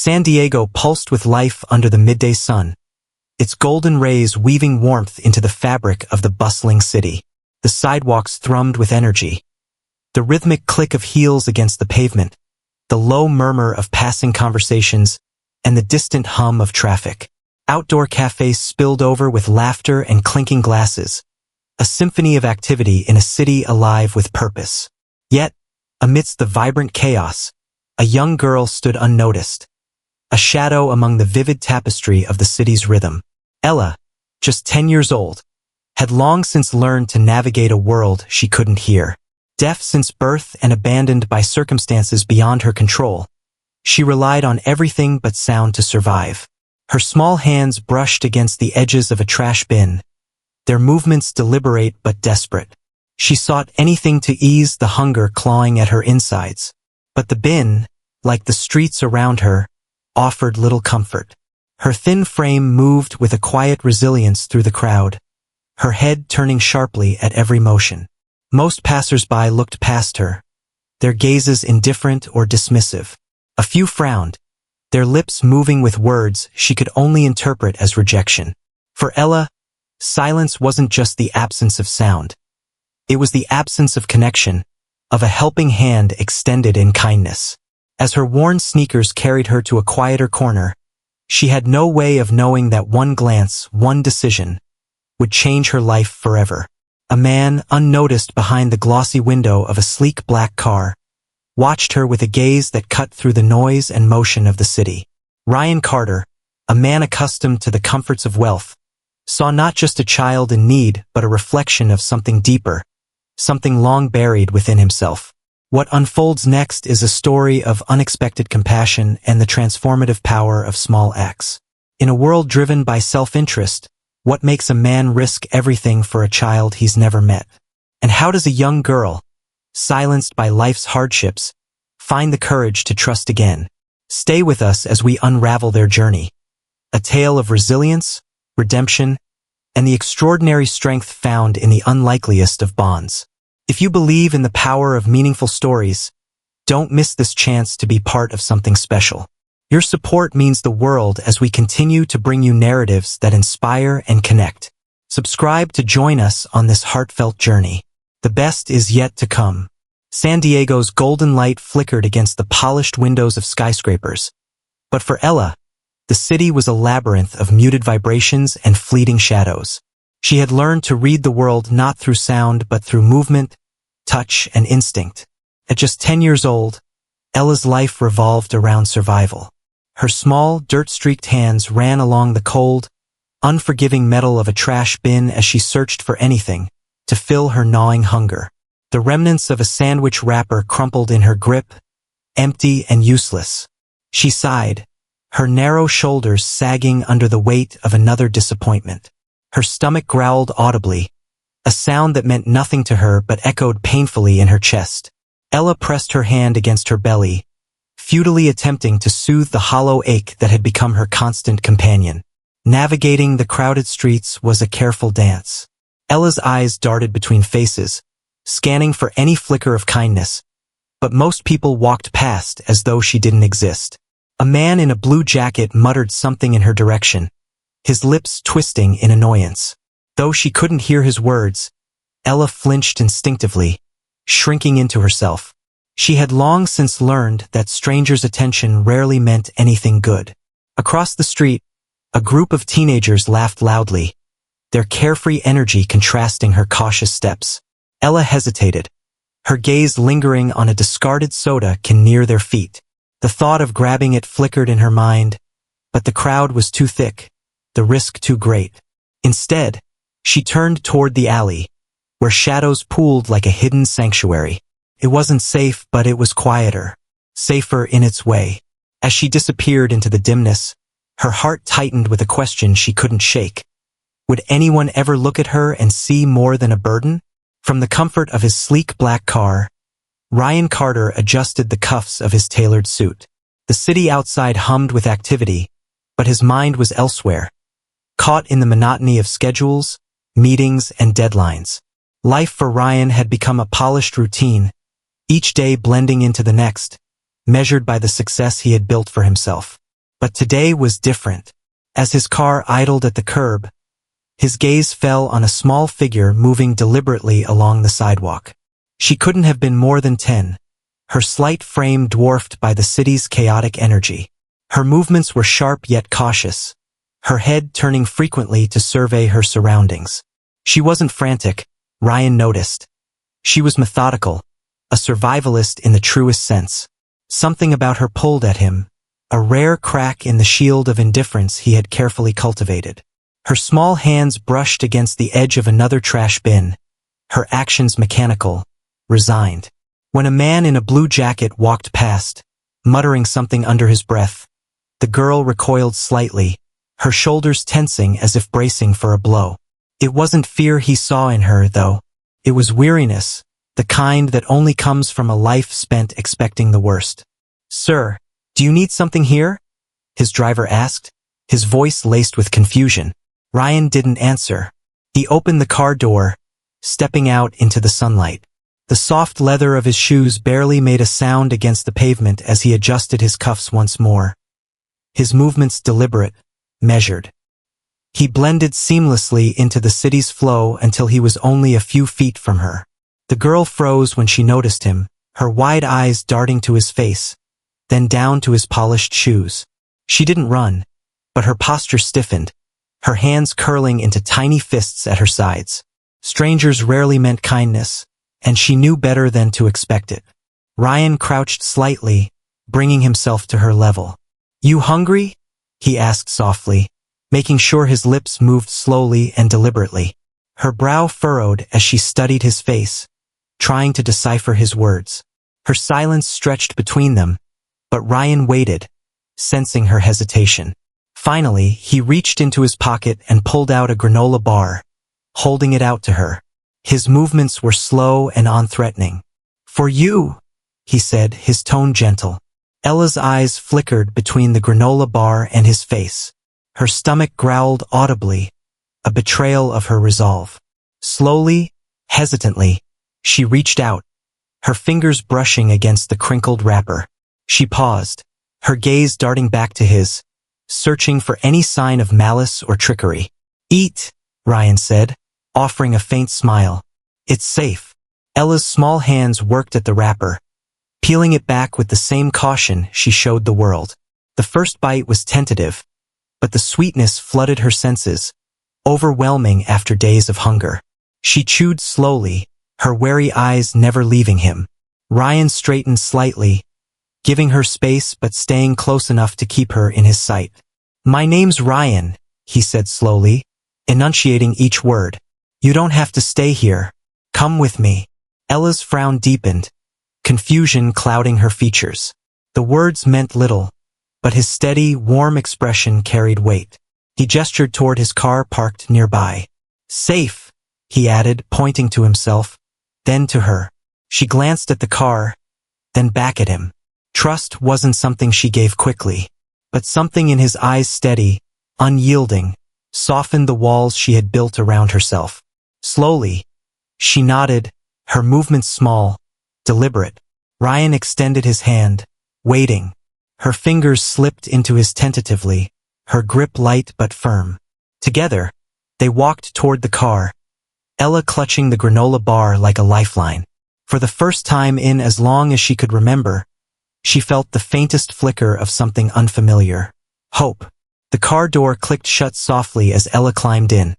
San Diego pulsed with life under the midday sun, its golden rays weaving warmth into the fabric of the bustling city. The sidewalks thrummed with energy. The rhythmic click of heels against the pavement, the low murmur of passing conversations, and the distant hum of traffic. Outdoor cafes spilled over with laughter and clinking glasses, a symphony of activity in a city alive with purpose. Yet, amidst the vibrant chaos, a young girl stood unnoticed, a shadow among the vivid tapestry of the city's rhythm. Ella, just 10 years old, had long since learned to navigate a world she couldn't hear. Deaf since birth and abandoned by circumstances beyond her control, she relied on everything but sound to survive. Her small hands brushed against the edges of a trash bin, their movements deliberate but desperate. She sought anything to ease the hunger clawing at her insides. But the bin, like the streets around her, offered little comfort. Her thin frame moved with a quiet resilience through the crowd, her head turning sharply at every motion. Most passers-by looked past her, their gazes indifferent or dismissive. A few frowned, their lips moving with words she could only interpret as rejection. For Ella, silence wasn't just the absence of sound. It was the absence of connection, of a helping hand extended in kindness. As her worn sneakers carried her to a quieter corner, she had no way of knowing that one glance, one decision, would change her life forever. A man, unnoticed behind the glossy window of a sleek black car, watched her with a gaze that cut through the noise and motion of the city. Ryan Carter, a man accustomed to the comforts of wealth, saw not just a child in need but a reflection of something deeper, something long buried within himself. What unfolds next is a story of unexpected compassion and the transformative power of small acts. In a world driven by self-interest, what makes a man risk everything for a child he's never met? And how does a young girl, silenced by life's hardships, find the courage to trust again? Stay with us as we unravel their journey. A tale of resilience, redemption, and the extraordinary strength found in the unlikeliest of bonds. If you believe in the power of meaningful stories, don't miss this chance to be part of something special. Your support means the world as we continue to bring you narratives that inspire and connect. Subscribe to join us on this heartfelt journey. The best is yet to come. San Diego's golden light flickered against the polished windows of skyscrapers. But for Ella, the city was a labyrinth of muted vibrations and fleeting shadows. She had learned to read the world not through sound but through movement, touch, and instinct. At just 10 years old, Ella's life revolved around survival. Her small, dirt-streaked hands ran along the cold, unforgiving metal of a trash bin as she searched for anything to fill her gnawing hunger. The remnants of a sandwich wrapper crumpled in her grip, empty and useless. She sighed, her narrow shoulders sagging under the weight of another disappointment. Her stomach growled audibly, a sound that meant nothing to her but echoed painfully in her chest. Ella pressed her hand against her belly, futilely attempting to soothe the hollow ache that had become her constant companion. Navigating the crowded streets was a careful dance. Ella's eyes darted between faces, scanning for any flicker of kindness, but most people walked past as though she didn't exist. A man in a blue jacket muttered something in her direction, his lips twisting in annoyance. Though she couldn't hear his words, Ella flinched instinctively, shrinking into herself. She had long since learned that strangers' attention rarely meant anything good. Across the street, a group of teenagers laughed loudly, their carefree energy contrasting her cautious steps. Ella hesitated, her gaze lingering on a discarded soda can near their feet. The thought of grabbing it flickered in her mind, but the crowd was too thick, the risk too great. Instead, she turned toward the alley, where shadows pooled like a hidden sanctuary. It wasn't safe, but it was quieter, safer in its way. As she disappeared into the dimness, her heart tightened with a question she couldn't shake. Would anyone ever look at her and see more than a burden? From the comfort of his sleek black car, Ryan Carter adjusted the cuffs of his tailored suit. The city outside hummed with activity, but his mind was elsewhere, caught in the monotony of schedules, meetings, and deadlines. Life for Ryan had become a polished routine, each day blending into the next, measured by the success he had built for himself. But today was different. As his car idled at the curb, his gaze fell on a small figure moving deliberately along the sidewalk. She couldn't have been more than 10, her slight frame dwarfed by the city's chaotic energy. Her movements were sharp yet cautious, her head turning frequently to survey her surroundings. She wasn't frantic, Ryan noticed. She was methodical, a survivalist in the truest sense. Something about her pulled at him, a rare crack in the shield of indifference he had carefully cultivated. Her small hands brushed against the edge of another trash bin, her actions mechanical, resigned. When a man in a blue jacket walked past, muttering something under his breath, the girl recoiled slightly, her shoulders tensing as if bracing for a blow. It wasn't fear he saw in her, though. It was weariness, the kind that only comes from a life spent expecting the worst. "Sir, do you need something here?" his driver asked, his voice laced with confusion. Ryan didn't answer. He opened the car door, stepping out into the sunlight. The soft leather of his shoes barely made a sound against the pavement as he adjusted his cuffs once more. His movements deliberate, measured. He blended seamlessly into the city's flow until he was only a few feet from her. The girl froze when she noticed him, her wide eyes darting to his face, then down to his polished shoes. She didn't run, but her posture stiffened, her hands curling into tiny fists at her sides. Strangers rarely meant kindness, and she knew better than to expect it. Ryan crouched slightly, bringing himself to her level. "You hungry?" he asked softly, making sure his lips moved slowly and deliberately. Her brow furrowed as she studied his face, trying to decipher his words. Her silence stretched between them, but Ryan waited, sensing her hesitation. Finally, he reached into his pocket and pulled out a granola bar, holding it out to her. His movements were slow and unthreatening. "For you," he said, his tone gentle. Ella's eyes flickered between the granola bar and his face. Her stomach growled audibly, a betrayal of her resolve. Slowly, hesitantly, she reached out, her fingers brushing against the crinkled wrapper. She paused, her gaze darting back to his, searching for any sign of malice or trickery. "Eat," Ryan said, offering a faint smile. "It's safe." Ella's small hands worked at the wrapper, peeling it back with the same caution she showed the world. The first bite was tentative, but the sweetness flooded her senses, overwhelming after days of hunger. She chewed slowly, her wary eyes never leaving him. Ryan straightened slightly, giving her space but staying close enough to keep her in his sight. "My name's Ryan," he said slowly, enunciating each word. "You don't have to stay here. Come with me." Ella's frown deepened, confusion clouding her features. The words meant little, but his steady, warm expression carried weight. He gestured toward his car parked nearby. "Safe," he added, pointing to himself, then to her. She glanced at the car, then back at him. Trust wasn't something she gave quickly, but something in his eyes steady, unyielding, softened the walls she had built around herself. Slowly, she nodded, her movements small, deliberate. Ryan extended his hand, waiting. Her fingers slipped into his tentatively, her grip light but firm. Together, they walked toward the car, Ella clutching the granola bar like a lifeline. For the first time in as long as she could remember, she felt the faintest flicker of something unfamiliar. Hope. The car door clicked shut softly as Ella climbed in,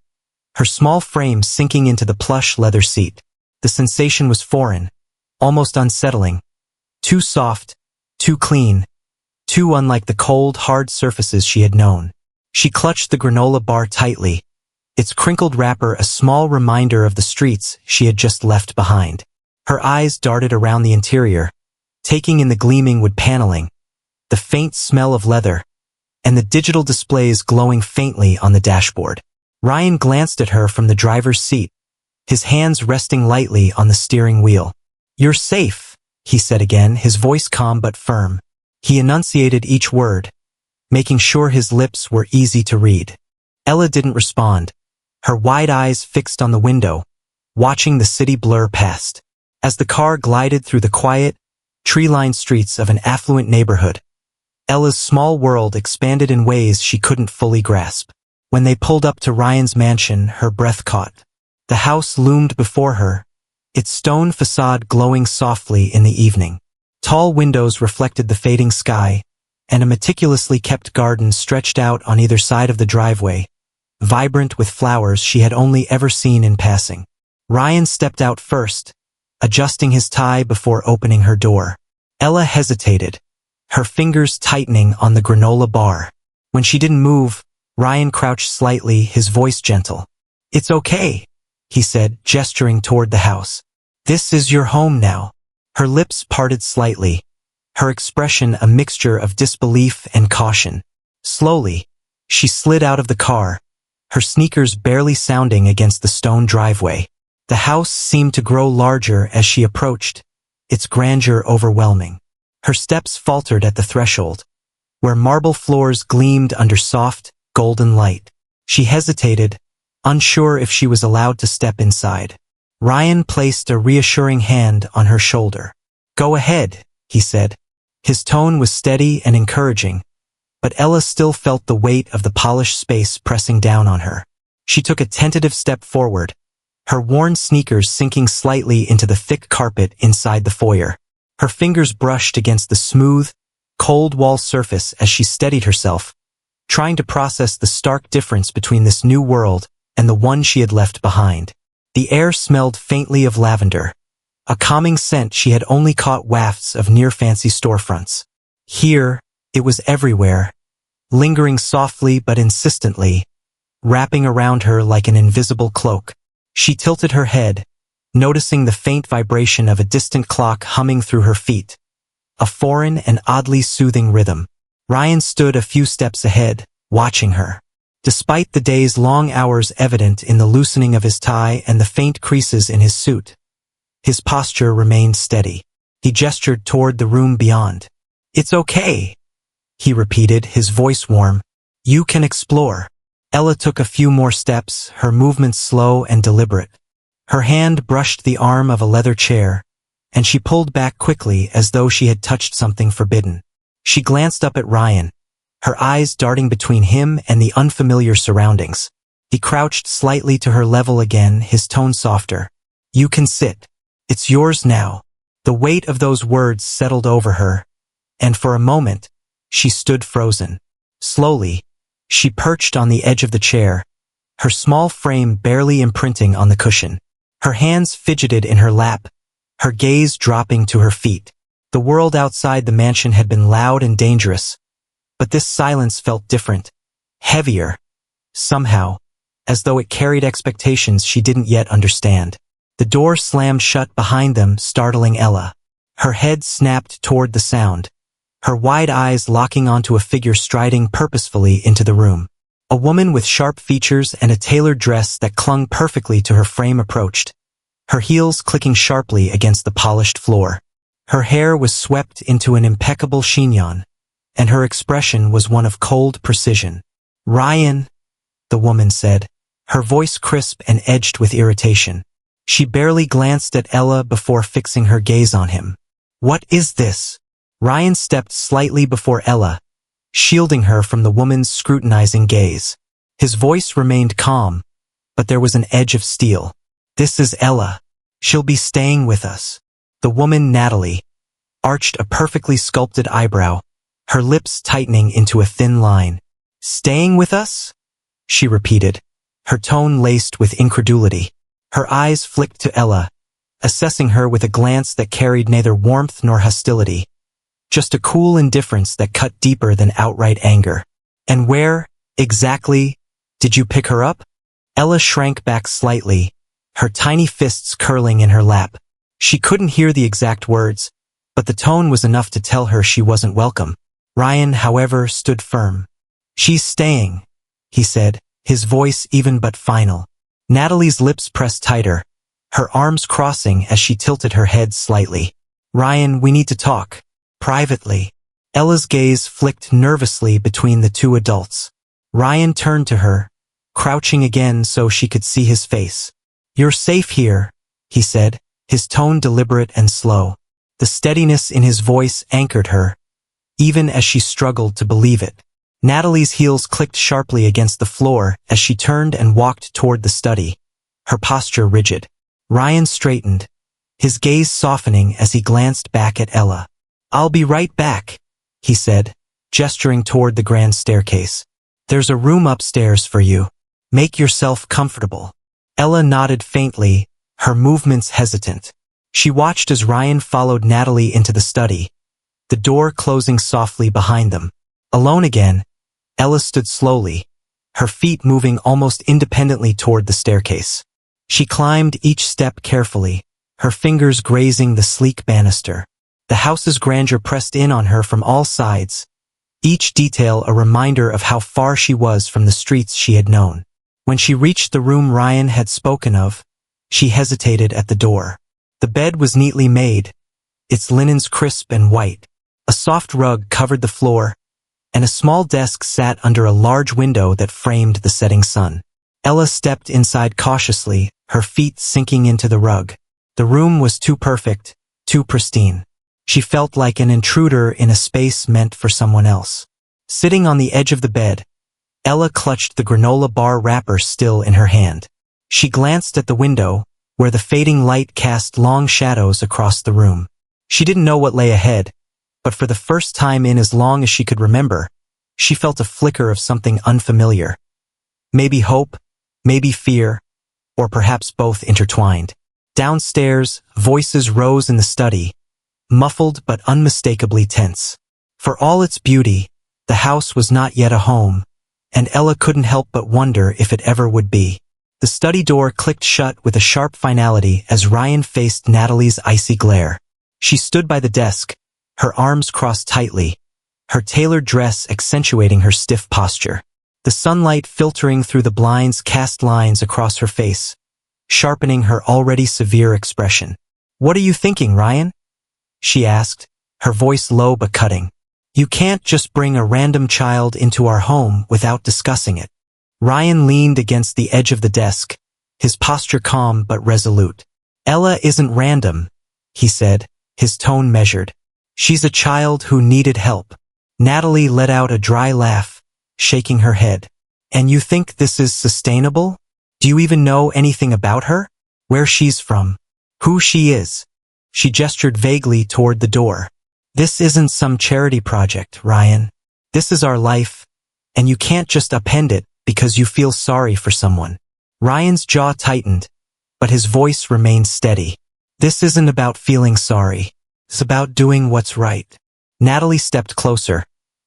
her small frame sinking into the plush leather seat. The sensation was foreign, almost unsettling. Too soft, too clean, too unlike the cold, hard surfaces she had known. She clutched the granola bar tightly, its crinkled wrapper a small reminder of the streets she had just left behind. Her eyes darted around the interior, taking in the gleaming wood paneling, the faint smell of leather, and the digital displays glowing faintly on the dashboard. Ryan glanced at her from the driver's seat, his hands resting lightly on the steering wheel. "You're safe," he said again, his voice calm but firm. He enunciated each word, making sure his lips were easy to read. Ella didn't respond, her wide eyes fixed on the window, watching the city blur past. As the car glided through the quiet, tree-lined streets of an affluent neighborhood, Ella's small world expanded in ways she couldn't fully grasp. When they pulled up to Ryan's mansion, her breath caught. The house loomed before her, its stone facade glowing softly in the evening. Tall windows reflected the fading sky, and a meticulously kept garden stretched out on either side of the driveway, vibrant with flowers she had only ever seen in passing. Ryan stepped out first, adjusting his tie before opening her door. Ella hesitated, her fingers tightening on the granola bar. When she didn't move, Ryan crouched slightly, his voice gentle. "It's okay," he said, gesturing toward the house. "This is your home now." Her lips parted slightly, her expression a mixture of disbelief and caution. Slowly, she slid out of the car, her sneakers barely sounding against the stone driveway. The house seemed to grow larger as she approached, its grandeur overwhelming. Her steps faltered at the threshold, where marble floors gleamed under soft, golden light. She hesitated, unsure if she was allowed to step inside. Ryan placed a reassuring hand on her shoulder. "Go ahead," he said. His tone was steady and encouraging, but Ella still felt the weight of the polished space pressing down on her. She took a tentative step forward, her worn sneakers sinking slightly into the thick carpet inside the foyer. Her fingers brushed against the smooth, cold wall surface as she steadied herself, trying to process the stark difference between this new world and the one she had left behind. The air smelled faintly of lavender, a calming scent she had only caught wafts of near fancy storefronts. Here, it was everywhere, lingering softly but insistently, wrapping around her like an invisible cloak. She tilted her head, noticing the faint vibration of a distant clock humming through her feet, a foreign and oddly soothing rhythm. Ryan stood a few steps ahead, watching her. Despite the day's long hours evident in the loosening of his tie and the faint creases in his suit, his posture remained steady. He gestured toward the room beyond. "It's okay," he repeated, his voice warm. "You can explore." Ella took a few more steps, her movements slow and deliberate. Her hand brushed the arm of a leather chair, and she pulled back quickly as though she had touched something forbidden. She glanced up at Ryan, her eyes darting between him and the unfamiliar surroundings. He crouched slightly to her level again, his tone softer. "You can sit. It's yours now." The weight of those words settled over her, and for a moment, she stood frozen. Slowly, she perched on the edge of the chair, her small frame barely imprinting on the cushion. Her hands fidgeted in her lap, her gaze dropping to her feet. The world outside the mansion had been loud and dangerous, but this silence felt different, heavier, somehow, as though it carried expectations she didn't yet understand. The door slammed shut behind them, startling Ella. Her head snapped toward the sound, her wide eyes locking onto a figure striding purposefully into the room. A woman with sharp features and a tailored dress that clung perfectly to her frame approached, her heels clicking sharply against the polished floor. Her hair was swept into an impeccable chignon, and her expression was one of cold precision. "Ryan," the woman said, her voice crisp and edged with irritation. She barely glanced at Ella before fixing her gaze on him. "What is this?" Ryan stepped slightly before Ella, shielding her from the woman's scrutinizing gaze. His voice remained calm, but there was an edge of steel. "This is Ella. She'll be staying with us." The woman, Natalie, arched a perfectly sculpted eyebrow, her lips tightening into a thin line. "Staying with us?" she repeated, her tone laced with incredulity. Her eyes flicked to Ella, assessing her with a glance that carried neither warmth nor hostility, just a cool indifference that cut deeper than outright anger. "And where, exactly, did you pick her up?" Ella shrank back slightly, her tiny fists curling in her lap. She couldn't hear the exact words, but the tone was enough to tell her she wasn't welcome. Ryan, however, stood firm. "She's staying," he said, his voice even but final. Natalie's lips pressed tighter, her arms crossing as she tilted her head slightly. "Ryan, we need to talk. Privately." Ella's gaze flicked nervously between the two adults. Ryan turned to her, crouching again so she could see his face. "You're safe here," he said, his tone deliberate and slow. The steadiness in his voice anchored her, even as she struggled to believe it. Natalie's heels clicked sharply against the floor as she turned and walked toward the study, her posture rigid. Ryan straightened, his gaze softening as he glanced back at Ella. "I'll be right back," he said, gesturing toward the grand staircase. "There's a room upstairs for you. Make yourself comfortable." Ella nodded faintly, her movements hesitant. She watched as Ryan followed Natalie into the study, the door closing softly behind them. Alone again, Ella stood slowly, her feet moving almost independently toward the staircase. She climbed each step carefully, her fingers grazing the sleek banister. The house's grandeur pressed in on her from all sides, each detail a reminder of how far she was from the streets she had known. When she reached the room Ryan had spoken of, she hesitated at the door. The bed was neatly made, its linens crisp and white. A soft rug covered the floor, and a small desk sat under a large window that framed the setting sun. Ella stepped inside cautiously, her feet sinking into the rug. The room was too perfect, too pristine. She felt like an intruder in a space meant for someone else. Sitting on the edge of the bed, Ella clutched the granola bar wrapper still in her hand. She glanced at the window, where the fading light cast long shadows across the room. She didn't know what lay ahead, but for the first time in as long as she could remember, she felt a flicker of something unfamiliar. Maybe hope, maybe fear, or perhaps both intertwined. Downstairs, voices rose in the study, muffled but unmistakably tense. For all its beauty, the house was not yet a home, and Ella couldn't help but wonder if it ever would be. The study door clicked shut with a sharp finality as Ryan faced Natalie's icy glare. She stood by the desk, her arms crossed tightly, her tailored dress accentuating her stiff posture. The sunlight filtering through the blinds cast lines across her face, sharpening her already severe expression. "What are you thinking, Ryan?" she asked, her voice low but cutting. "You can't just bring a random child into our home without discussing it." Ryan leaned against the edge of the desk, his posture calm but resolute. "Ella isn't random," he said, his tone measured. "She's a child who needed help." Natalie let out a dry laugh, shaking her head. "And you think this is sustainable? Do you even know anything about her? Where she's from? Who she is?" She gestured vaguely toward the door. "This isn't some charity project, Ryan. This is our life, and you can't just upend it because you feel sorry for someone." Ryan's jaw tightened, but his voice remained steady. "This isn't about feeling sorry. It's about doing what's right." Natalie stepped closer,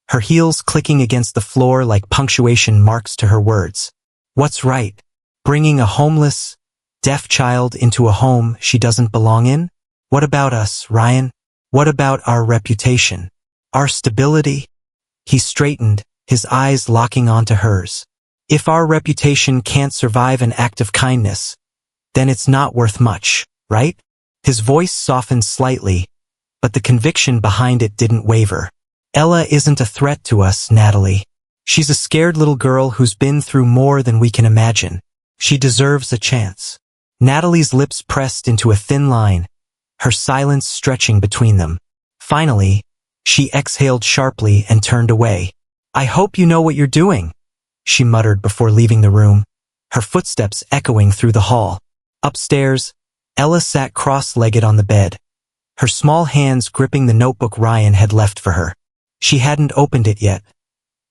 her heels clicking against the floor like punctuation marks to her words. "What's right? Bringing a homeless, deaf child into a home she doesn't belong in? What about us, Ryan? What about our reputation? Our stability?" He straightened, his eyes locking onto hers. "If our reputation can't survive an act of kindness, then it's not worth much, right?" His voice softened slightly, but the conviction behind it didn't waver. "Ella isn't a threat to us, Natalie. She's a scared little girl who's been through more than we can imagine. She deserves a chance." Natalie's lips pressed into a thin line, her silence stretching between them. Finally, she exhaled sharply and turned away. "I hope you know what you're doing," she muttered before leaving the room, her footsteps echoing through the hall. Upstairs, Ella sat cross-legged on the bed, her small hands gripping the notebook Ryan had left for her. She hadn't opened it yet.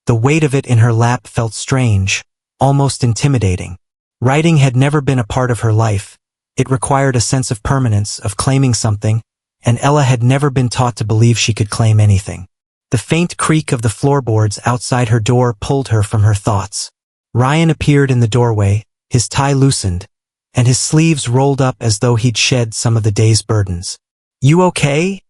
The weight of it in her lap felt strange, almost intimidating. Writing had never been a part of her life. It required a sense of permanence, of claiming something, and Ella had never been taught to believe she could claim anything. The faint creak of the floorboards outside her door pulled her from her thoughts. Ryan appeared in the doorway, his tie loosened, and his sleeves rolled up as though he'd shed some of the day's burdens. "You okay?"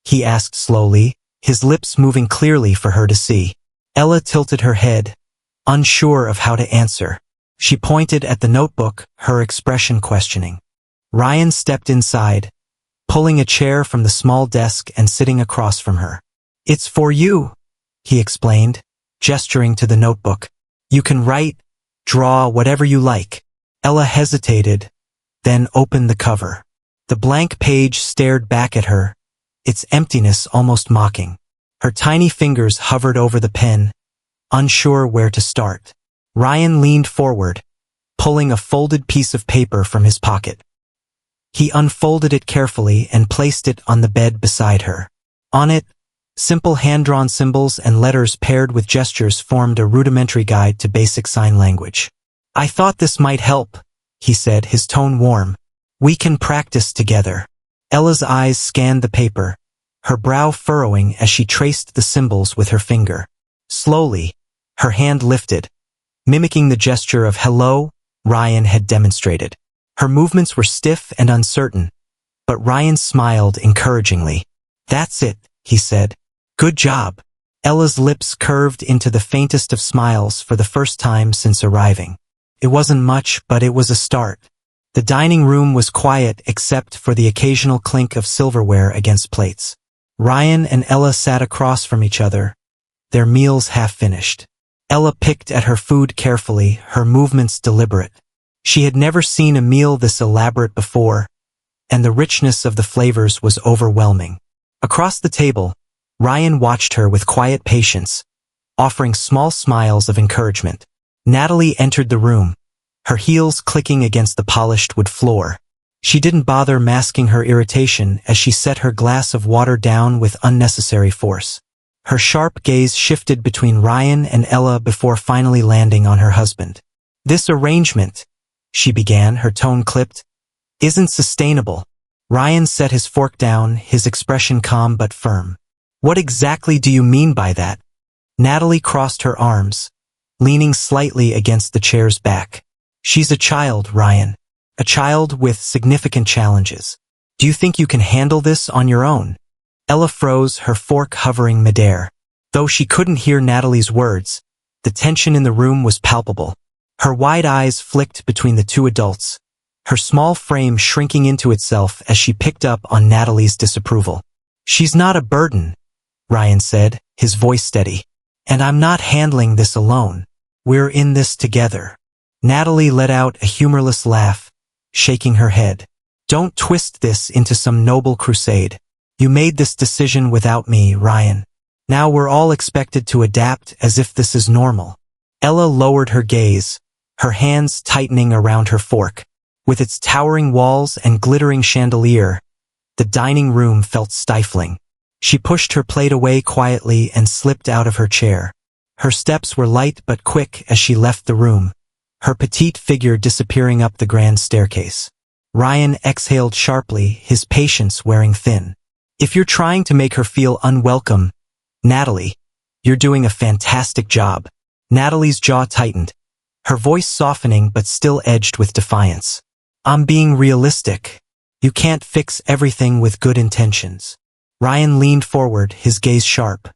he asked slowly, his lips moving clearly for her to see. Ella tilted her head, unsure of how to answer. She pointed at the notebook, her expression questioning. Ryan stepped inside, pulling a chair from the small desk and sitting across from her. "It's for you," he explained, gesturing to the notebook. "You can write, draw, whatever you like." Ella hesitated, then opened the cover. The blank page stared back at her, its emptiness almost mocking. Her tiny fingers hovered over the pen, unsure where to start. Ryan leaned forward, pulling a folded piece of paper from his pocket. He unfolded it carefully and placed it on the bed beside her. On it, simple hand-drawn symbols and letters paired with gestures formed a rudimentary guide to basic sign language. "I thought this might help," he said, his tone warm. "We can practice together." Ella's eyes scanned the paper, her brow furrowing as she traced the symbols with her finger. Slowly, her hand lifted, mimicking the gesture of hello Ryan had demonstrated. Her movements were stiff and uncertain, but Ryan smiled encouragingly. "That's it," he said. "Good job." Ella's lips curved into the faintest of smiles for the first time since arriving. It wasn't much, but it was a start. The dining room was quiet except for the occasional clink of silverware against plates. Ryan and Ella sat across from each other, their meals half finished. Ella picked at her food carefully, her movements deliberate. She had never seen a meal this elaborate before, and the richness of the flavors was overwhelming. Across the table, Ryan watched her with quiet patience, offering small smiles of encouragement. Natalie entered the room, her heels clicking against the polished wood floor. She didn't bother masking her irritation as she set her glass of water down with unnecessary force. Her sharp gaze shifted between Ryan and Ella before finally landing on her husband. "This arrangement," she began, her tone clipped, "isn't sustainable." Ryan set his fork down, his expression calm but firm. "What exactly do you mean by that?" Natalie crossed her arms, leaning slightly against the chair's back. "She's a child, Ryan. A child with significant challenges. Do you think you can handle this on your own?" Ella froze, her fork hovering midair. Though she couldn't hear Natalie's words, the tension in the room was palpable. Her wide eyes flicked between the two adults, her small frame shrinking into itself as she picked up on Natalie's disapproval. "She's not a burden," Ryan said, his voice steady. "And I'm not handling this alone. We're in this together." Natalie let out a humorless laugh, shaking her head. "Don't twist this into some noble crusade. You made this decision without me, Ryan. Now we're all expected to adapt as if this is normal." Ella lowered her gaze, her hands tightening around her fork. With its towering walls and glittering chandelier, the dining room felt stifling. She pushed her plate away quietly and slipped out of her chair. Her steps were light but quick as she left the room, her petite figure disappearing up the grand staircase. Ryan exhaled sharply, his patience wearing thin. "If you're trying to make her feel unwelcome, Natalie, you're doing a fantastic job." Natalie's jaw tightened, her voice softening but still edged with defiance. "I'm being realistic. You can't fix everything with good intentions." Ryan leaned forward, his gaze sharp.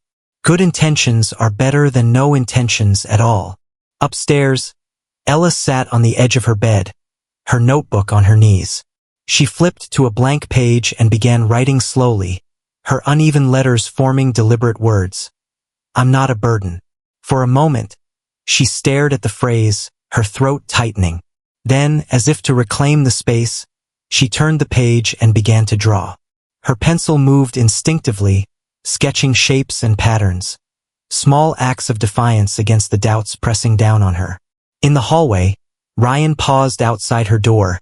"Good intentions are better than no intentions at all." Upstairs, Ella sat on the edge of her bed, her notebook on her knees. She flipped to a blank page and began writing slowly, her uneven letters forming deliberate words. "I'm not a burden." For a moment, she stared at the phrase, her throat tightening. Then, as if to reclaim the space, she turned the page and began to draw. Her pencil moved instinctively, sketching shapes and patterns, small acts of defiance against the doubts pressing down on her. In the hallway, Ryan paused outside her door,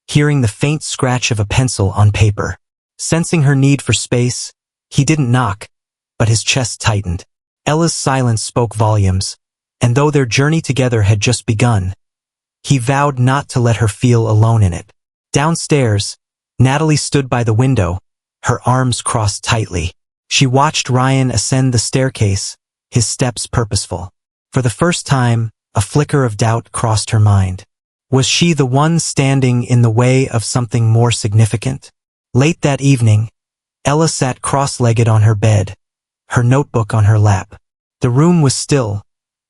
hearing the faint scratch of a pencil on paper. Sensing her need for space, he didn't knock, but his chest tightened. Ella's silence spoke volumes, and though their journey together had just begun, he vowed not to let her feel alone in it. Downstairs, Natalie stood by the window, her arms crossed tightly. She watched Ryan ascend the staircase, his steps purposeful. For the first time, a flicker of doubt crossed her mind. Was she the one standing in the way of something more significant? Late that evening, Ella sat cross-legged on her bed, her notebook on her lap. The room was still,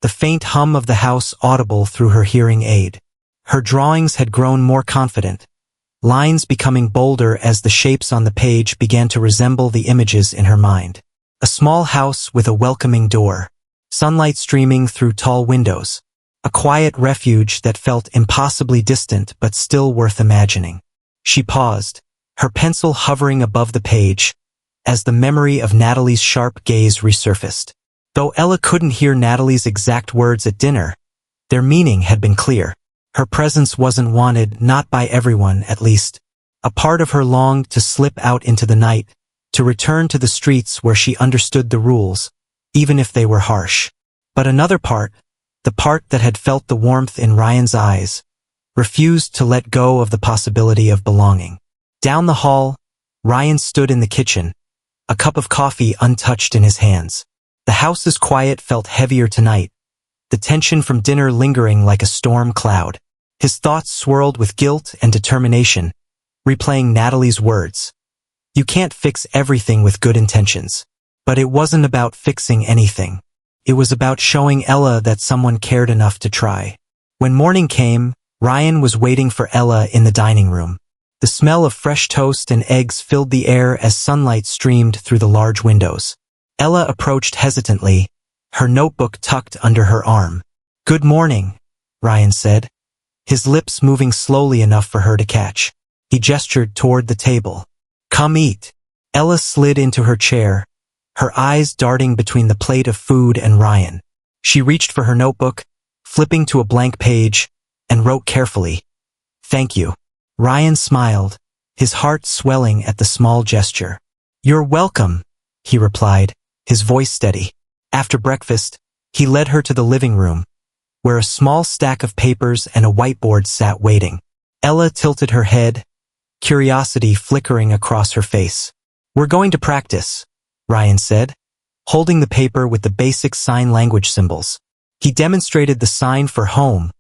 the faint hum of the house audible through her hearing aid. Her drawings had grown more confident, lines becoming bolder as the shapes on the page began to resemble the images in her mind. A small house with a welcoming door, sunlight streaming through tall windows, a quiet refuge that felt impossibly distant but still worth imagining. She paused, her pencil hovering above the page, as the memory of Natalie's sharp gaze resurfaced. Though Ella couldn't hear Natalie's exact words at dinner, their meaning had been clear. Her presence wasn't wanted, not by everyone, at least. A part of her longed to slip out into the night, to return to the streets where she understood the rules, even if they were harsh. But another part, the part that had felt the warmth in Ryan's eyes, refused to let go of the possibility of belonging. Down the hall, Ryan stood in the kitchen, a cup of coffee untouched in his hands. The house's quiet felt heavier tonight, the tension from dinner lingering like a storm cloud. His thoughts swirled with guilt and determination, replaying Natalie's words. You can't fix everything with good intentions. But it wasn't about fixing anything. It was about showing Ella that someone cared enough to try. When morning came, Ryan was waiting for Ella in the dining room. The smell of fresh toast and eggs filled the air as sunlight streamed through the large windows. Ella approached hesitantly, her notebook tucked under her arm. "Good morning," Ryan said, his lips moving slowly enough for her to catch. He gestured toward the table. "Come eat." Ella slid into her chair, her eyes darting between the plate of food and Ryan. She reached for her notebook, flipping to a blank page, and wrote carefully, "Thank you." Ryan smiled, his heart swelling at the small gesture. "You're welcome," he replied, his voice steady. After breakfast, he led her to the living room, where a small stack of papers and a whiteboard sat waiting. Ella tilted her head, curiosity flickering across her face. "We're going to practice," Ryan said, holding the paper with the basic sign language symbols. He demonstrated the sign for home,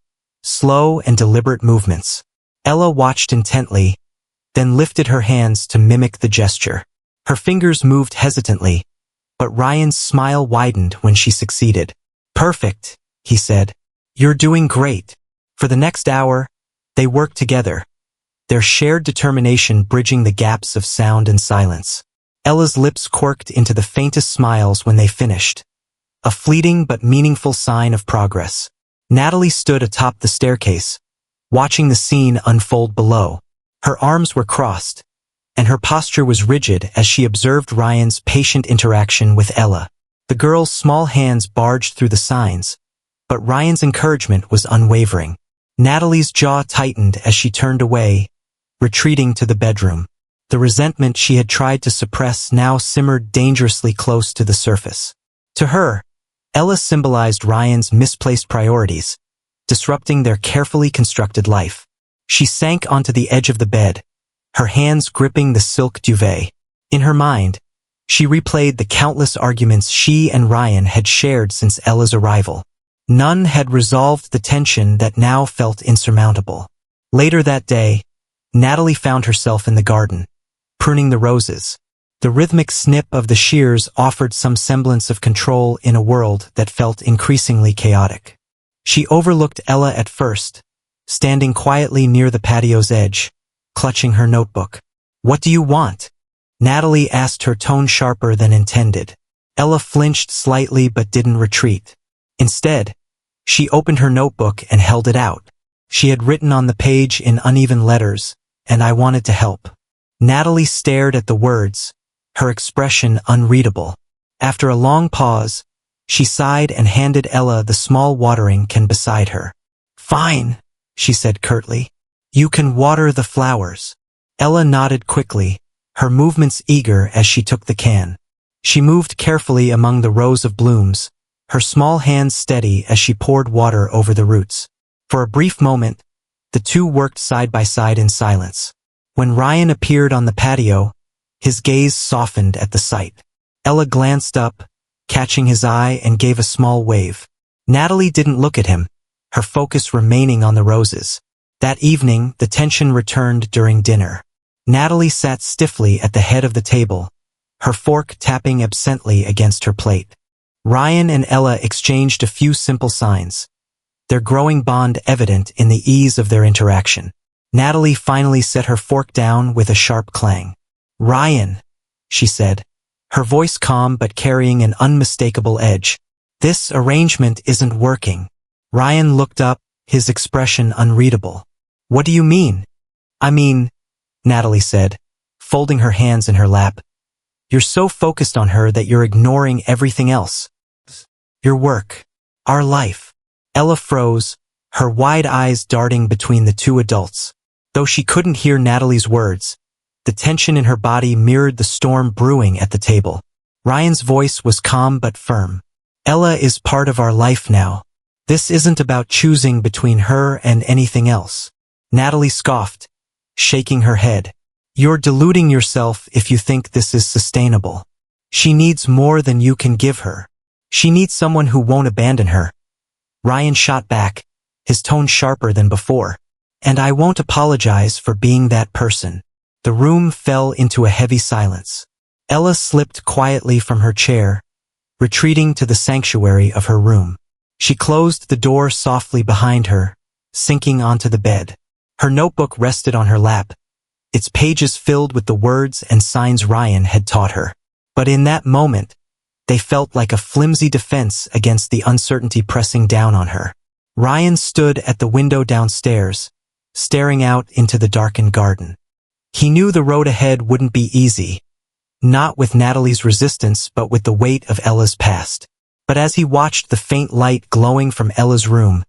slow and deliberate movements. Ella watched intently, then lifted her hands to mimic the gesture. Her fingers moved hesitantly, but Ryan's smile widened when she succeeded. "Perfect," he said. "You're doing great." For the next hour, they worked together, their shared determination bridging the gaps of sound and silence. Ella's lips quirked into the faintest smiles when they finished, a fleeting but meaningful sign of progress. Natalie stood atop the staircase, watching the scene unfold below. Her arms were crossed, and her posture was rigid as she observed Ryan's patient interaction with Ella. The girl's small hands barged through the signs, but Ryan's encouragement was unwavering. Natalie's jaw tightened as she turned away, retreating to the bedroom. The resentment she had tried to suppress now simmered dangerously close to the surface. To her, Ella symbolized Ryan's misplaced priorities, disrupting their carefully constructed life. She sank onto the edge of the bed, her hands gripping the silk duvet. In her mind, she replayed the countless arguments she and Ryan had shared since Ella's arrival. None had resolved the tension that now felt insurmountable. Later that day, Natalie found herself in the garden, pruning the roses. The rhythmic snip of the shears offered some semblance of control in a world that felt increasingly chaotic. She overlooked Ella at first, standing quietly near the patio's edge, clutching her notebook. "What do you want?" Natalie asked, her tone sharper than intended. Ella flinched slightly but didn't retreat. Instead, she opened her notebook and held it out. She had written on the page in uneven letters, "And I wanted to help." Natalie stared at the words, her expression unreadable. After a long pause, she sighed and handed Ella the small watering can beside her. "Fine," she said curtly. "You can water the flowers." Ella nodded quickly, her movements eager as she took the can. She moved carefully among the rows of blooms, her small hands steady as she poured water over the roots. For a brief moment, the two worked side by side in silence. When Ryan appeared on the patio, his gaze softened at the sight. Ella glanced up, catching his eye, and gave a small wave. Natalie didn't look at him, her focus remaining on the roses. That evening, the tension returned during dinner. Natalie sat stiffly at the head of the table, her fork tapping absently against her plate. Ryan and Ella exchanged a few simple signs, their growing bond evident in the ease of their interaction. Natalie finally set her fork down with a sharp clang. "Ryan," she said, her voice calm but carrying an unmistakable edge. "This arrangement isn't working." Ryan looked up, his expression unreadable. "What do you mean?" "I mean," Natalie said, folding her hands in her lap, You're so focused on her that you're ignoring everything else. Your work. Our life. Ella froze, her wide eyes darting between the two adults. Though she couldn't hear Natalie's words, the tension in her body mirrored the storm brewing at the table. Ryan's voice was calm but firm. Ella is part of our life now. This isn't about choosing between her and anything else. Natalie scoffed, shaking her head. You're deluding yourself if you think this is sustainable. She needs more than you can give her. She needs someone who won't abandon her. Ryan shot back, his tone sharper than before. And I won't apologize for being that person. The room fell into a heavy silence. Ella slipped quietly from her chair, retreating to the sanctuary of her room. She closed the door softly behind her, sinking onto the bed. Her notebook rested on her lap, its pages filled with the words and signs Ryan had taught her. But in that moment, they felt like a flimsy defense against the uncertainty pressing down on her. Ryan stood at the window downstairs, staring out into the darkened garden. He knew the road ahead wouldn't be easy, not with Natalie's resistance but with the weight of Ella's past. But as he watched the faint light glowing from Ella's room,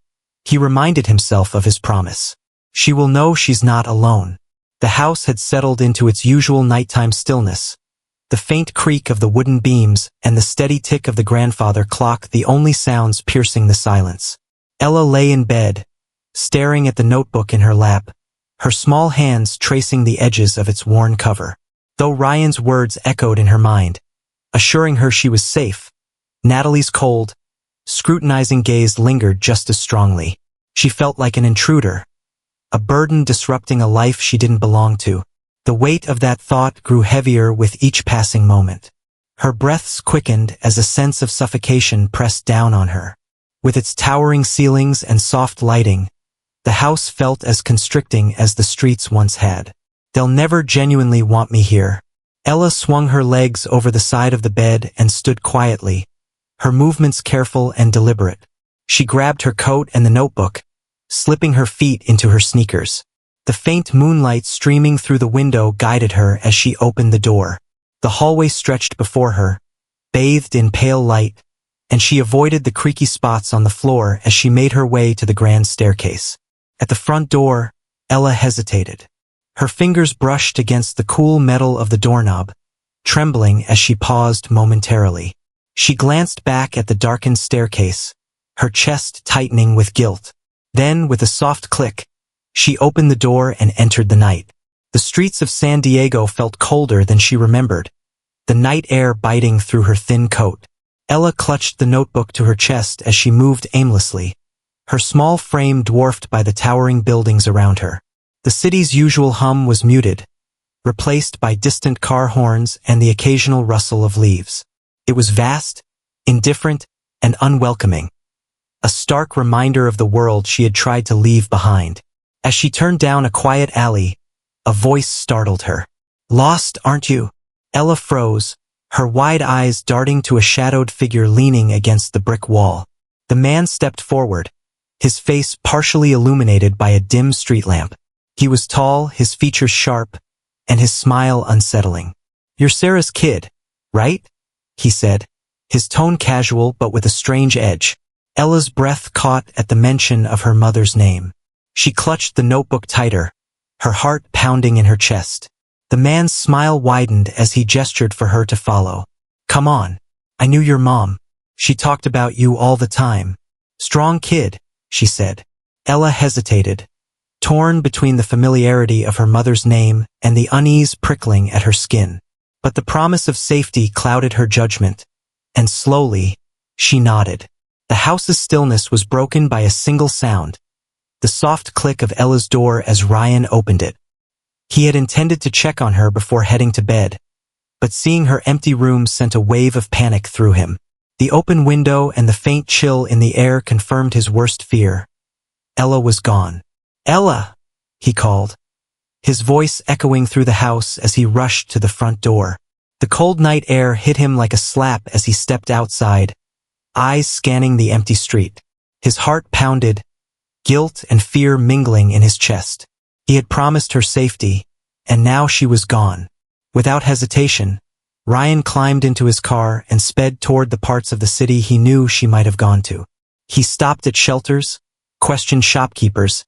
he reminded himself of his promise. She will know she's not alone. The house had settled into its usual nighttime stillness. The faint creak of the wooden beams and the steady tick of the grandfather clock the only sounds piercing the silence. Ella lay in bed, staring at the notebook in her lap, her small hands tracing the edges of its worn cover. Though Ryan's words echoed in her mind, assuring her she was safe, Natalie's cold, scrutinizing gaze lingered just as strongly. She felt like an intruder, a burden disrupting a life she didn't belong to. The weight of that thought grew heavier with each passing moment. Her breaths quickened as a sense of suffocation pressed down on her. With its towering ceilings and soft lighting, the house felt as constricting as the streets once had. They'll never genuinely want me here. Ella swung her legs over the side of the bed and stood quietly, her movements careful and deliberate. She grabbed her coat and the notebook, slipping her feet into her sneakers. The faint moonlight streaming through the window guided her as she opened the door. The hallway stretched before her, bathed in pale light, and she avoided the creaky spots on the floor as she made her way to the grand staircase. At the front door, Ella hesitated. Her fingers brushed against the cool metal of the doorknob, trembling as she paused momentarily. She glanced back at the darkened staircase, her chest tightening with guilt. Then, with a soft click, she opened the door and entered the night. The streets of San Diego felt colder than she remembered, the night air biting through her thin coat. Ella clutched the notebook to her chest as she moved aimlessly, her small frame dwarfed by the towering buildings around her. The city's usual hum was muted, replaced by distant car horns and the occasional rustle of leaves. It was vast, indifferent, and unwelcoming, a stark reminder of the world she had tried to leave behind. As she turned down a quiet alley, a voice startled her. "Lost, aren't you?" Ella froze, her wide eyes darting to a shadowed figure leaning against the brick wall. The man stepped forward, his face partially illuminated by a dim street lamp. He was tall, his features sharp, and his smile unsettling. "You're Sarah's kid, right?" he said, his tone casual but with a strange edge. Ella's breath caught at the mention of her mother's name. She clutched the notebook tighter, her heart pounding in her chest. The man's smile widened as he gestured for her to follow. "Come on. I knew your mom. She talked about you all the time. Strong kid," she said. Ella hesitated, torn between the familiarity of her mother's name and the unease prickling at her skin. But the promise of safety clouded her judgment, and slowly, she nodded. The house's stillness was broken by a single sound, the soft click of Ella's door as Ryan opened it. He had intended to check on her before heading to bed, but seeing her empty room sent a wave of panic through him. The open window and the faint chill in the air confirmed his worst fear. Ella was gone. "Ella!" he called, his voice echoing through the house as he rushed to the front door. The cold night air hit him like a slap as he stepped outside, eyes scanning the empty street. His heart pounded, guilt and fear mingling in his chest. He had promised her safety, and now she was gone. Without hesitation, Ryan climbed into his car and sped toward the parts of the city he knew she might have gone to. He stopped at shelters, questioned shopkeepers,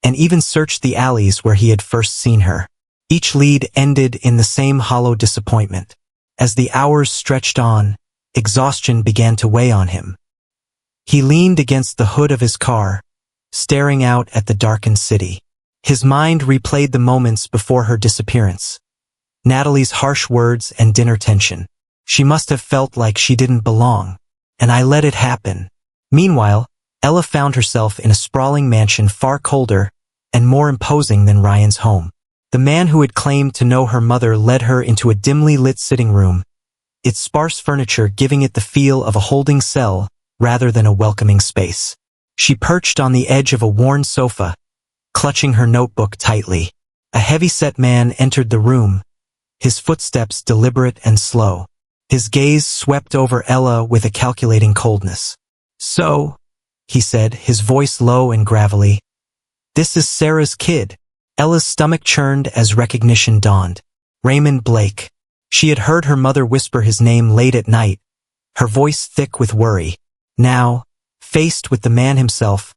and even searched the alleys where he had first seen her. Each lead ended in the same hollow disappointment. As the hours stretched on, exhaustion began to weigh on him. He leaned against the hood of his car, staring out at the darkened city. His mind replayed the moments before her disappearance. Natalie's harsh words and dinner tension. She must have felt like she didn't belong, and I let it happen. Meanwhile, Ella found herself in a sprawling mansion far colder and more imposing than Ryan's home. The man who had claimed to know her mother led her into a dimly lit sitting room, its sparse furniture giving it the feel of a holding cell rather than a welcoming space. She perched on the edge of a worn sofa, clutching her notebook tightly. A heavy-set man entered the room, his footsteps deliberate and slow. His gaze swept over Ella with a calculating coldness. "So," he said, his voice low and gravelly, "this is Sarah's kid." Ella's stomach churned as recognition dawned. Raymond Blake. She had heard her mother whisper his name late at night, her voice thick with worry. Now, faced with the man himself,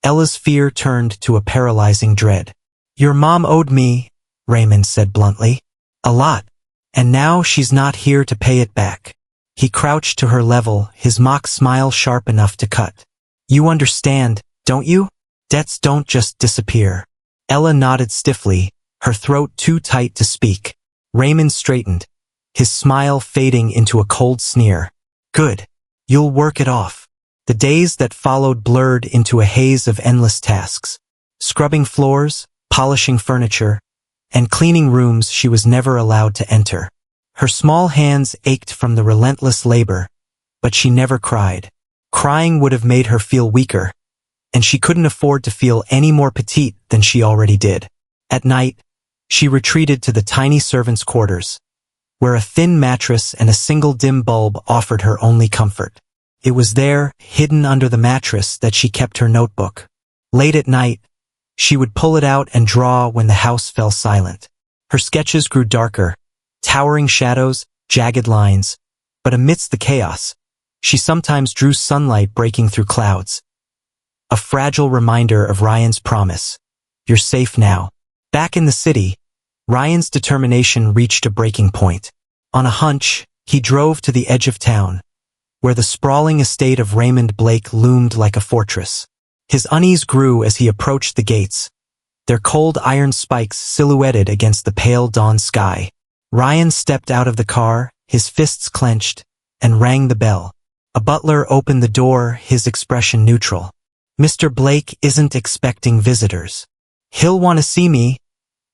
Ella's fear turned to a paralyzing dread. "Your mom owed me," Raymond said bluntly. "A lot. And now she's not here to pay it back." He crouched to her level, his mock smile sharp enough to cut. "You understand, don't you? Debts don't just disappear." Ella nodded stiffly, her throat too tight to speak. Raymond straightened, his smile fading into a cold sneer. "Good. You'll work it off." The days that followed blurred into a haze of endless tasks. Scrubbing floors, polishing furniture, and cleaning rooms she was never allowed to enter. Her small hands ached from the relentless labor, but she never cried. Crying would have made her feel weaker, and she couldn't afford to feel any more petite than she already did. At night, she retreated to the tiny servants' quarters, where a thin mattress and a single dim bulb offered her only comfort. It was there, hidden under the mattress, that she kept her notebook. Late at night, she would pull it out and draw when the house fell silent. Her sketches grew darker, towering shadows, jagged lines, but amidst the chaos, she sometimes drew sunlight breaking through clouds. A fragile reminder of Ryan's promise. "You're safe now." Back in the city, Ryan's determination reached a breaking point. On a hunch, he drove to the edge of town, where the sprawling estate of Raymond Blake loomed like a fortress. His unease grew as he approached the gates, their cold iron spikes silhouetted against the pale dawn sky. Ryan stepped out of the car, his fists clenched, and rang the bell. A butler opened the door, his expression neutral. "Mr. Blake isn't expecting visitors." "He'll want to see me,"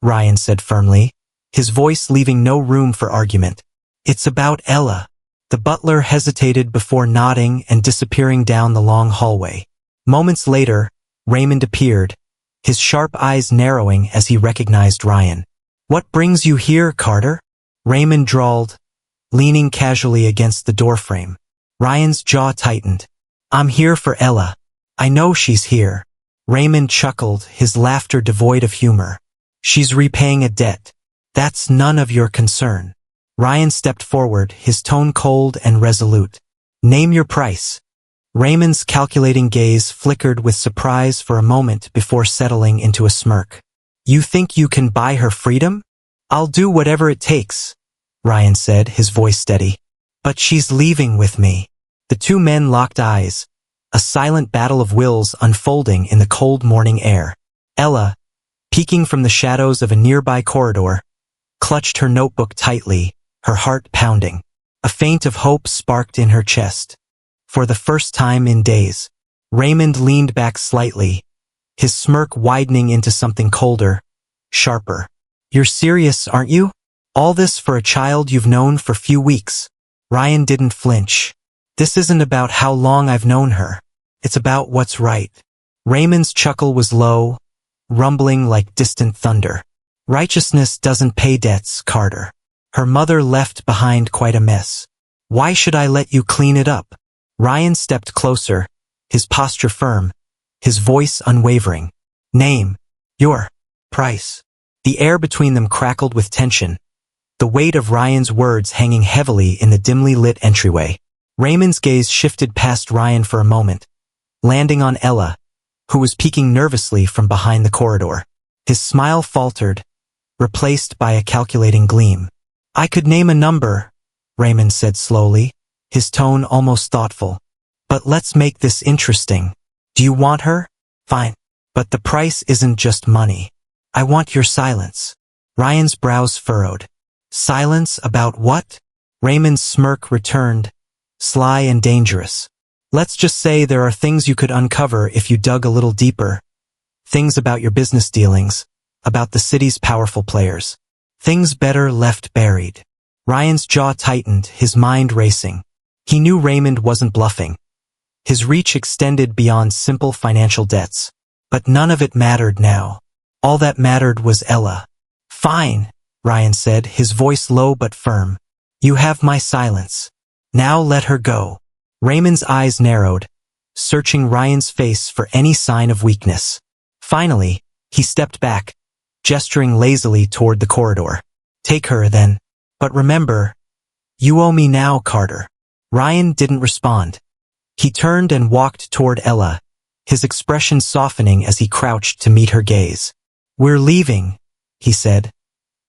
Ryan said firmly, his voice leaving no room for argument. "It's about Ella." The butler hesitated before nodding and disappearing down the long hallway. Moments later, Raymond appeared, his sharp eyes narrowing as he recognized Ryan. "What brings you here, Carter?" Raymond drawled, leaning casually against the doorframe. Ryan's jaw tightened. "I'm here for Ella. I know she's here." Raymond chuckled, his laughter devoid of humor. "She's repaying a debt. That's none of your concern." Ryan stepped forward, his tone cold and resolute. "Name your price." Raymond's calculating gaze flickered with surprise for a moment before settling into a smirk. "You think you can buy her freedom?" "I'll do whatever it takes," Ryan said, his voice steady. "But she's leaving with me." The two men locked eyes, a silent battle of wills unfolding in the cold morning air. Ella, peeking from the shadows of a nearby corridor, clutched her notebook tightly, her heart pounding. A feint of hope sparked in her chest. For the first time in days, Raymond leaned back slightly, his smirk widening into something colder, sharper. "You're serious, aren't you? All this for a child you've known for few weeks?" Ryan didn't flinch. "This isn't about how long I've known her. It's about what's right." Raymond's chuckle was low, rumbling like distant thunder. "Righteousness doesn't pay debts, Carter. Her mother left behind quite a mess. Why should I let you clean it up?" Ryan stepped closer, his posture firm, his voice unwavering. "Name your price." The air between them crackled with tension, the weight of Ryan's words hanging heavily in the dimly lit entryway. Raymond's gaze shifted past Ryan for a moment, landing on Ella, who was peeking nervously from behind the corridor. His smile faltered, replaced by a calculating gleam. "I could name a number," Raymond said slowly, his tone almost thoughtful. "But let's make this interesting. Do you want her? Fine. But the price isn't just money. I want your silence." Ryan's brows furrowed. "Silence about what?" Raymond's smirk returned, sly and dangerous. "Let's just say there are things you could uncover if you dug a little deeper. Things about your business dealings, about the city's powerful players. Things better left buried." Ryan's jaw tightened, his mind racing. He knew Raymond wasn't bluffing. His reach extended beyond simple financial debts. But none of it mattered now. All that mattered was Ella. "Fine," Ryan said, his voice low but firm. "You have my silence. Now let her go." Raymond's eyes narrowed, searching Ryan's face for any sign of weakness. Finally, he stepped back, gesturing lazily toward the corridor. "Take her, then. But remember, you owe me now, Carter." Ryan didn't respond. He turned and walked toward Ella, his expression softening as he crouched to meet her gaze. "We're leaving," he said,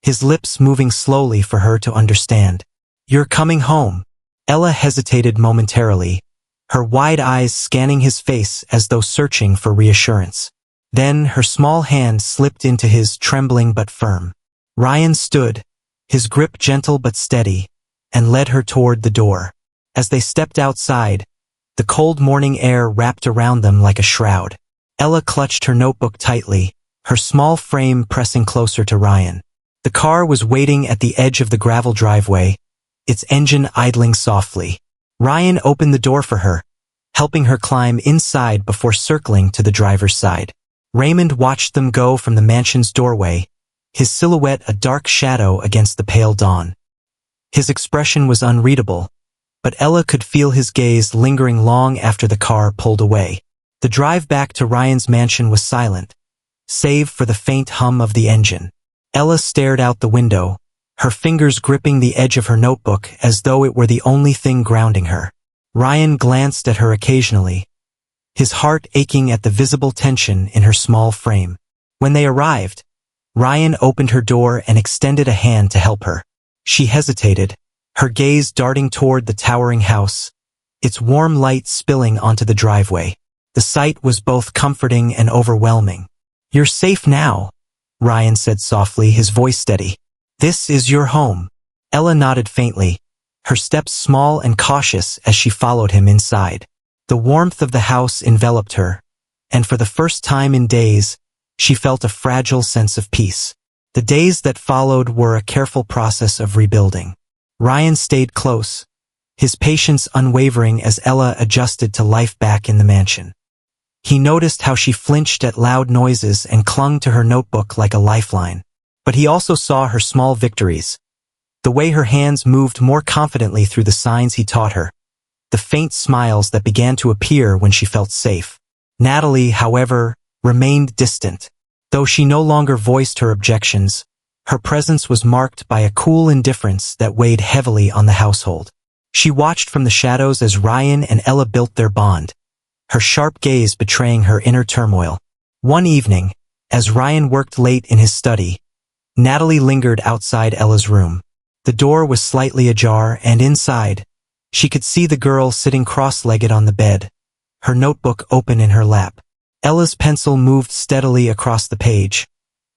his lips moving slowly for her to understand. "You're coming home." Ella hesitated momentarily, her wide eyes scanning his face as though searching for reassurance. Then her small hand slipped into his, trembling but firm. Ryan stood, his grip gentle but steady, and led her toward the door. As they stepped outside, the cold morning air wrapped around them like a shroud. Ella clutched her notebook tightly, her small frame pressing closer to Ryan. The car was waiting at the edge of the gravel driveway, its engine idling softly. Ryan opened the door for her, helping her climb inside before circling to the driver's side. Raymond watched them go from the mansion's doorway, his silhouette a dark shadow against the pale dawn. His expression was unreadable, but Ella could feel his gaze lingering long after the car pulled away. The drive back to Ryan's mansion was silent, save for the faint hum of the engine. Ella stared out the window, her fingers gripping the edge of her notebook as though it were the only thing grounding her. Ryan glanced at her occasionally, his heart aching at the visible tension in her small frame. When they arrived, Ryan opened her door and extended a hand to help her. She hesitated, her gaze darting toward the towering house, its warm light spilling onto the driveway. The sight was both comforting and overwhelming. "You're safe now," Ryan said softly, his voice steady. "This is your home." Ella nodded faintly, her steps small and cautious as she followed him inside. The warmth of the house enveloped her, and for the first time in days, she felt a fragile sense of peace. The days that followed were a careful process of rebuilding. Ryan stayed close, his patience unwavering as Ella adjusted to life back in the mansion. He noticed how she flinched at loud noises and clung to her notebook like a lifeline. But he also saw her small victories, the way her hands moved more confidently through the signs he taught her, the faint smiles that began to appear when she felt safe. Natalie, however, remained distant. Though she no longer voiced her objections, her presence was marked by a cool indifference that weighed heavily on the household. She watched from the shadows as Ryan and Ella built their bond, her sharp gaze betraying her inner turmoil. One evening, as Ryan worked late in his study, Natalie lingered outside Ella's room. The door was slightly ajar, and inside, she could see the girl sitting cross-legged on the bed, her notebook open in her lap. Ella's pencil moved steadily across the page,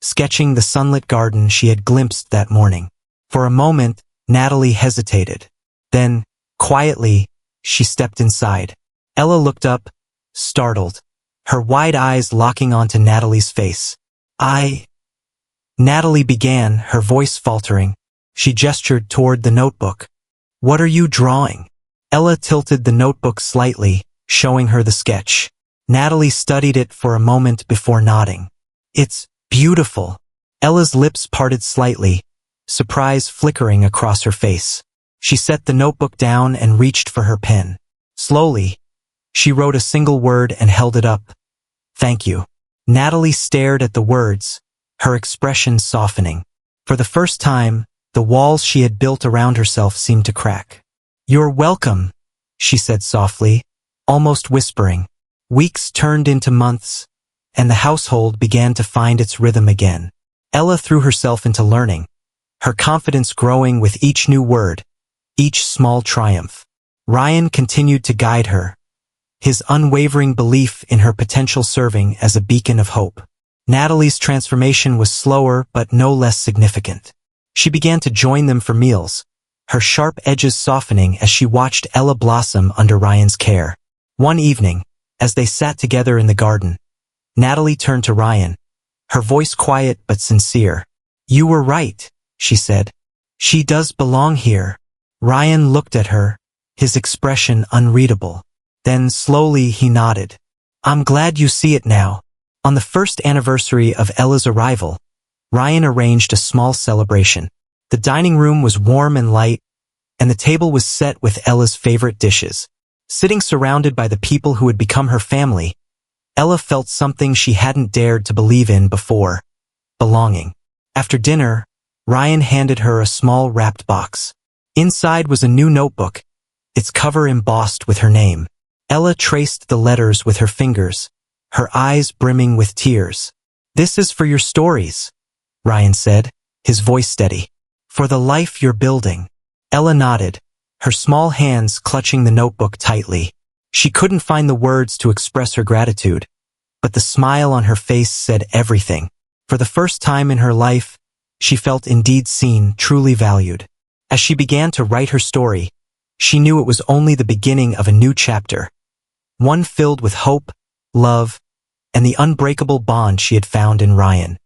sketching the sunlit garden she had glimpsed that morning. For a moment, Natalie hesitated. Then, quietly, she stepped inside. Ella looked up, startled, her wide eyes locking onto Natalie's face. Natalie began, her voice faltering. She gestured toward the notebook. "What are you drawing?" Ella tilted the notebook slightly, showing her the sketch. Natalie studied it for a moment before nodding. "It's beautiful." Ella's lips parted slightly, surprise flickering across her face. She set the notebook down and reached for her pen. Slowly, she wrote a single word and held it up. "Thank you." Natalie stared at the words, her expression softening. For the first time, The walls she had built around herself seemed to crack. "You're welcome," she said softly, almost whispering. Weeks turned into months, and the household began to find its rhythm again. Ella threw herself into learning, her confidence growing with each new word, each small triumph. Ryan continued to guide her, his unwavering belief in her potential serving as a beacon of hope. Natalie's transformation was slower but no less significant. She began to join them for meals, her sharp edges softening as she watched Ella blossom under Ryan's care. One evening, as they sat together in the garden, Natalie turned to Ryan, her voice quiet but sincere. "You were right," she said. "She does belong here." Ryan looked at her, his expression unreadable. Then slowly he nodded. "I'm glad you see it now." On the first anniversary of Ella's arrival, Ryan arranged a small celebration. The dining room was warm and light, and the table was set with Ella's favorite dishes. Sitting surrounded by the people who had become her family, Ella felt something she hadn't dared to believe in before: belonging. After dinner, Ryan handed her a small wrapped box. Inside was a new notebook, its cover embossed with her name. Ella traced the letters with her fingers, her eyes brimming with tears. "This is for your stories," Ryan said, his voice steady. "For the life you're building." Ella nodded, her small hands clutching the notebook tightly. She couldn't find the words to express her gratitude, but the smile on her face said everything. For the first time in her life, she felt indeed seen, truly valued. As she began to write her story, she knew it was only the beginning of a new chapter, one filled with hope, love, and the unbreakable bond she had found in Ryan.